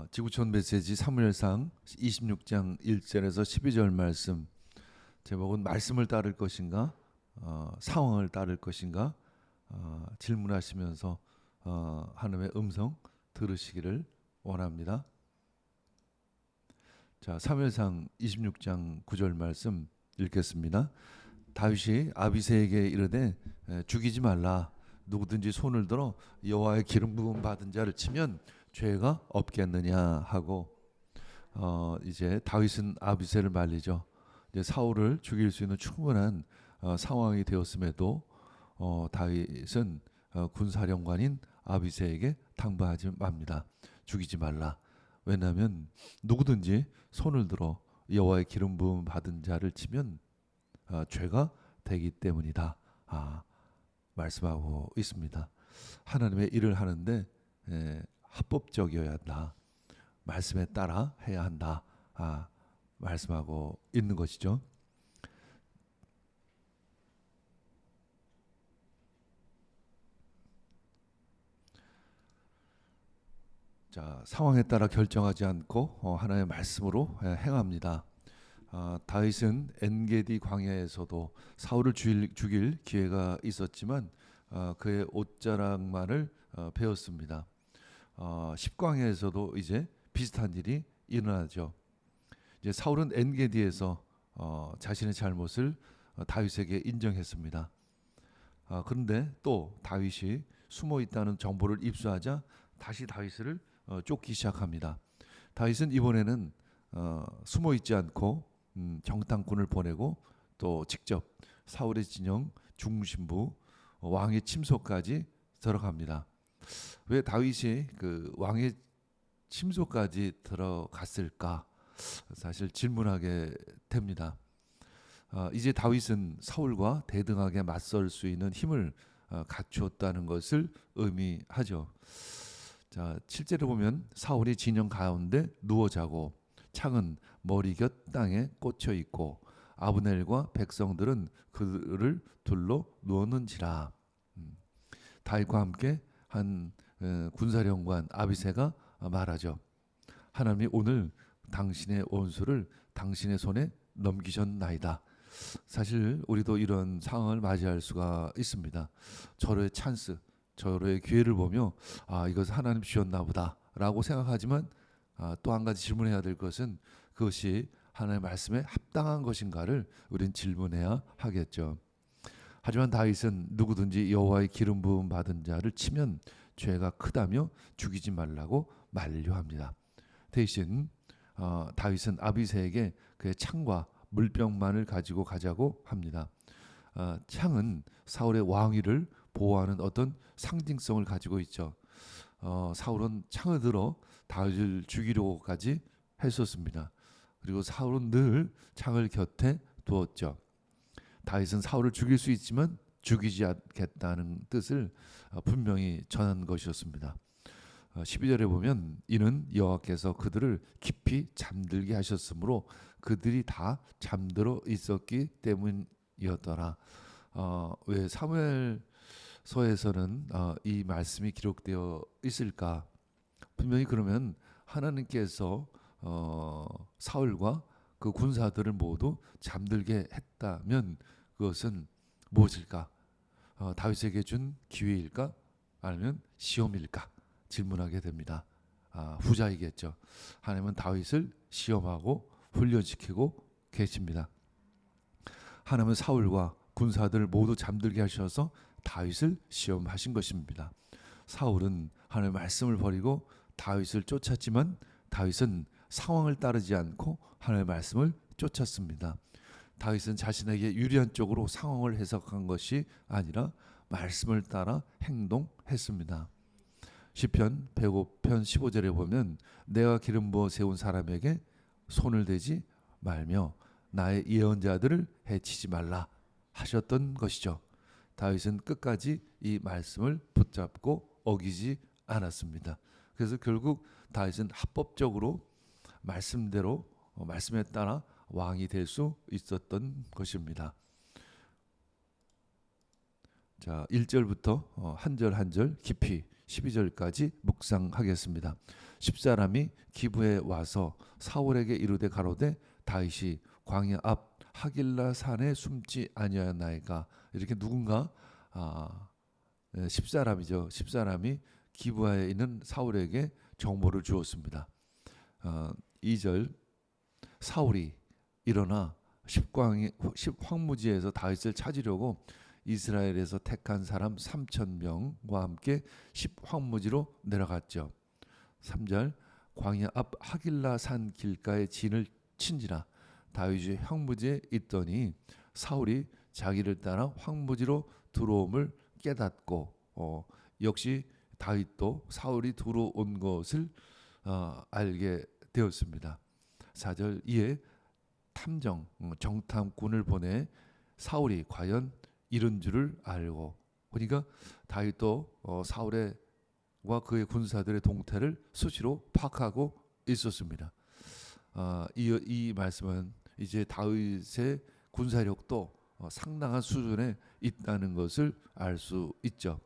지구촌 메시지 사무엘상 26장 1절에서 12절 말씀, 제목은 말씀을 따를 것인가 상황을 따를 것인가 질문하시면서 하나님의 음성 들으시기를 원합니다. 자, 사무엘상 26장 9절 말씀 읽겠습니다. 다윗이 아비새에게 이르되 죽이지 말라. 누구든지 손을 들어 여호와의 기름 부음 받은 자를 치면 죄가 없겠느냐 하고, 이제 다윗은 아비새를 말리죠. 이제 사울을 죽일 수 있는 충분한 상황이 되었음에도 다윗은 군사령관인 아비새에게 당부하지 맙니다. 죽이지 말라. 왜냐하면 누구든지 손을 들어 여호와의 기름 부음 받은 자를 치면 죄가 되기 때문이다. 말씀하고 있습니다. 하나님의 일을 하는데 합법적이어야 한다. 말씀에 따라 해야 한다. 말씀하고 있는 것이죠. 자, 상황에 따라 결정하지 않고 하나님의 말씀으로 행합니다. 다윗은 엔게디 광야에서도 사울을 죽일 기회가 있었지만 그의 옷자락만을 베었습니다. 십광야에서도 이제 비슷한 일이 일어나죠. 이제 사울은 엔게디에서 자신의 잘못을 다윗에게 인정했습니다. 그런데 또 다윗이 숨어 있다는 정보를 입수하자 다시 다윗을 쫓기 시작합니다. 다윗은 이번에는 숨어 있지 않고 정탐꾼을 보내고 또 직접 사울의 진영 중심부 왕의 침소까지 들어갑니다. 왜 다윗이 그 왕의 침소까지 들어갔을까? 사실 질문하게 됩니다. 이제 다윗은 사울과 대등하게 맞설 수 있는 힘을 갖추었다는 것을 의미하죠. 자, 7절에 보면 사울이 진영 가운데 누워 자고 창은 머리 곁 땅에 꽂혀 있고 아브넬과 백성들은 그를 둘러 누웠는지라. 다윗과 함께 한 군사령관 아비새가 말하죠. 하나님이 오늘 당신의 원수를 당신의 손에 넘기셨나이다. 사실 우리도 이런 상황을 맞이할 수가 있습니다. 절호의 찬스, 절호의 기회를 보며 이것은 하나님 주셨나 보다 라고 생각하지만 또 한 가지 질문해야 될 것은 그것이 하나님의 말씀에 합당한 것인가를 우린 질문해야 하겠죠. 하지만 다윗은 누구든지 여호와의 기름 부음 받은 자를 치면 죄가 크다며 죽이지 말라고 만류합니다. 대신 다윗은 아비새에게 그의 창과 물병만을 가지고 가자고 합니다. 창은 사울의 왕위를 보호하는 어떤 상징성을 가지고 있죠. 사울은 창을 들어 다윗을 죽이려고까지 했었습니다. 그리고 사울은 늘 창을 곁에 두었죠. 다윗은 사울을 죽일 수 있지만 죽이지 않겠다는 뜻을 분명히 전한 것이었습니다. 12절에 보면 이는 여호와께서 그들을 깊이 잠들게 하셨으므로 그들이 다 잠들어 있었기 때문이었더라. 왜 사무엘서에서는 이 말씀이 기록되어 있을까? 분명히 그러면 하나님께서 사울과 그 군사들을 모두 잠들게 했다면 그것은 무엇일까? 다윗에게 준 기회일까? 아니면 시험일까? 질문하게 됩니다. 후자이겠죠. 하나님은 다윗을 시험하고 훈련시키고 계십니다. 하나님은 사울과 군사들을 모두 잠들게 하셔서 다윗을 시험하신 것입니다. 사울은 하나님의 말씀을 버리고 다윗을 쫓았지만 다윗은 상황을 따르지 않고 하나님의 말씀을 쫓았습니다. 다윗은 자신에게 유리한 쪽으로 상황을 해석한 것이 아니라 말씀을 따라 행동했습니다. 시편 105편 15절에 보면 내가 기름 부어 세운 사람에게 손을 대지 말며 나의 예언자들을 해치지 말라 하셨던 것이죠. 다윗은 끝까지 이 말씀을 붙잡고 어기지 않았습니다. 그래서 결국 다윗은 합법적으로 말씀대로 말씀에 따라 왕이 될 수 있었던 것입니다. 자, 1절부터 한 절 한 절 깊이 12절까지 묵상하겠습니다. 10사람이 기브에 와서 사울에게 이르되 가로되 다윗이 광야 앞 하길라 산에 숨지 아니하였나이까. 이렇게 누군가 10사람이죠. 10사람이 기브에 있는 사울에게 정보를 주었습니다. 2절 사울이 일어나 십황무지에서 다윗을 찾으려고 이스라엘에서 택한 사람 3,000명과 함께 십황무지로 내려갔죠. 3절 광야 앞 하길라 산 길가에 진을 친지라 다윗이 황무지에 있더니 사울이 자기를 따라 황무지로 들어옴을 깨닫고 역시 다윗도 사울이 들어온 것을 알게 되었습니다. 4절 이에 정탐꾼을 보내 사울이 과연 이런 줄을 알고, 그러니까 다윗도 사울과 그의 군사들의 동태를 수시로 파악하고 있었습니다. 이 말씀은 이제 다윗의 군사력도 상당한 수준에 있다는 것을 알 수 있죠.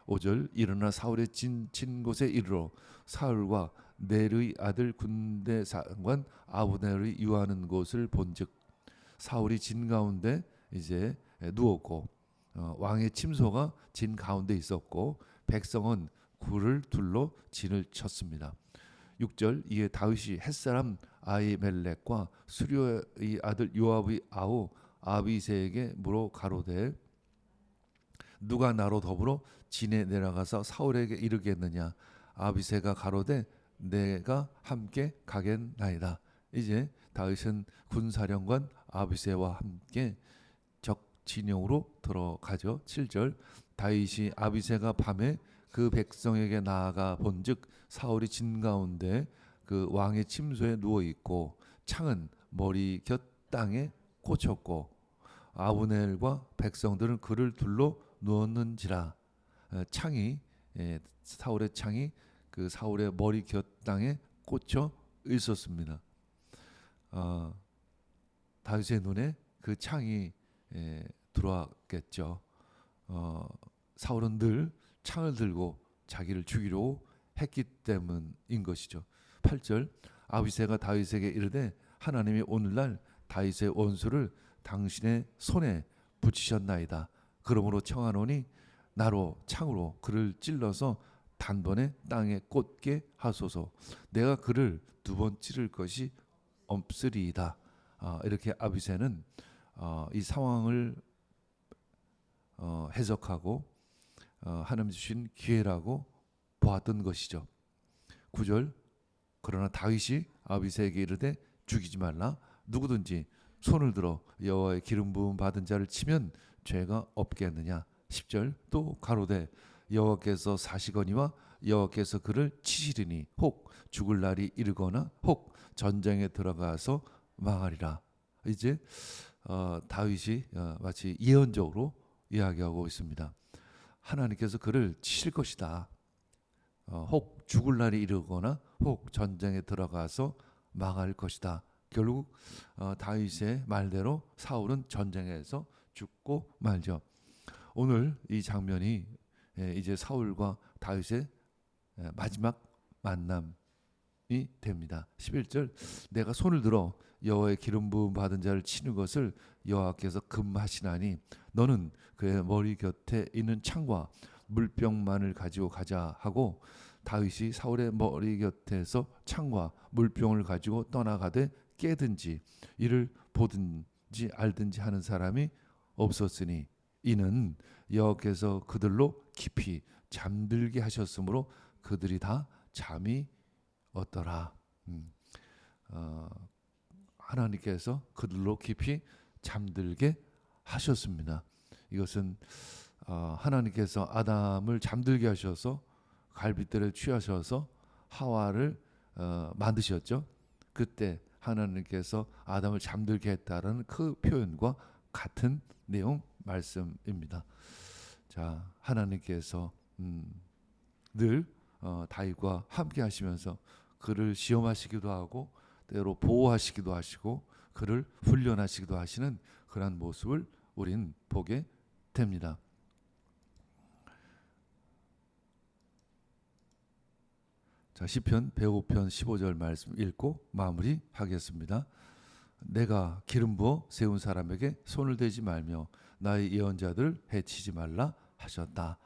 5절 일어나 사울의 진 곳에 이르러 사울과 넬의 아들 군대 사관관 아브넬이 유하는 것을 본즉 사울이 진 가운데 이제 누웠고 왕의 침소가 진 가운데 있었고 백성은 굴을 둘러 진을 쳤습니다. 6절 이에 다윗이 햇사람 아히멜렉과 수리의 아들 요압의 아우 아비새에게 물어 가로되 누가 나로 더불어 진에 내려가서 사울에게 이르겠느냐. 아비새가 가로되 내가 함께 가겠나이다. 이제 다윗은 군사령관 아비새와 함께 적 진영으로 들어가죠. 7절 다윗이 아비새가 밤에 그 백성에게 나아가 본즉 사울이 진 가운데 그 왕의 침소에 누워 있고 창은 머리 곁 땅에 꽂혔고 아브넬과 백성들은 그를 둘러 누웠는지라. 창이 사울의 창이 그 사울의 머리 곁 땅에 꽂혀 있었습니다. 다윗의 눈에 그 창이 들어왔겠죠. 사울은 늘 창을 들고 자기를 죽이려고 했기 때문인 것이죠. 8절 아비새가 다윗에게 이르되 하나님이 오늘날 다윗의 원수를 당신의 손에 붙이셨나이다. 그러므로 청하노니 나로 창으로 그를 찔러서 단번에 땅에 꽂게 하소서. 내가 그를 두 번 찌를 것이 없으리이다. 이렇게 아비새는 이 상황을 해석하고 하나님 주신 기회라고 보았던 것이죠. 9절 그러나 다윗이 아비새에게 이르되 죽이지 말라. 누구든지 손을 들어 여호와의 기름 부음 받은 자를 치면 죄가 없겠느냐. 10절 또 가로되 여호와께서 사시거니와 여호와께서 그를 치시리니 혹 죽을 날이 이르거나 혹 전쟁에 들어가서 망하리라. 이제 다윗이 마치 예언적으로 이야기하고 있습니다. 하나님께서 그를 치실 것이다. 혹 죽을 날이 이르거나 혹 전쟁에 들어가서 망할 것이다. 결국 다윗의 말대로 사울은 전쟁에서 죽고 말죠. 오늘 이 장면이 이제 사울과 다윗의 마지막 만남이 됩니다. 11절 내가 손을 들어 여호와의 기름 부음 받은 자를 치는 것을 여호와께서 금하시나니 너는 그의 머리 곁에 있는 창과 물병만을 가지고 가자 하고 다윗이 사울의 머리 곁에서 창과 물병을 가지고 떠나가되 깨든지 이를 보든지 알든지 하는 사람이 없었으니 이는 여호와께서 그들로 깊이 잠들게 하셨으므로 그들이 다 잠이 얻더라. 하나님께서 그들로 깊이 잠들게 하셨습니다. 이것은 하나님께서 아담을 잠들게 하셔서 갈빗대를 취하셔서 하와를 만드셨죠. 그때 하나님께서 아담을 잠들게 했다라는 그 표현과 같은 내용 말씀입니다. 자, 하나님께서 늘 다윗과 함께 하시면서 그를 시험하시기도 하고 때로 보호하시기도 하시고 그를 훈련하시기도 하시는 그러한 모습을 우린 보게 됩니다. 자, 시편 105편 15절 말씀 읽고 마무리하겠습니다. 내가 기름 부어 세운 사람에게 손을 대지 말며 나의 예언자들 해치지 말라 하셨다.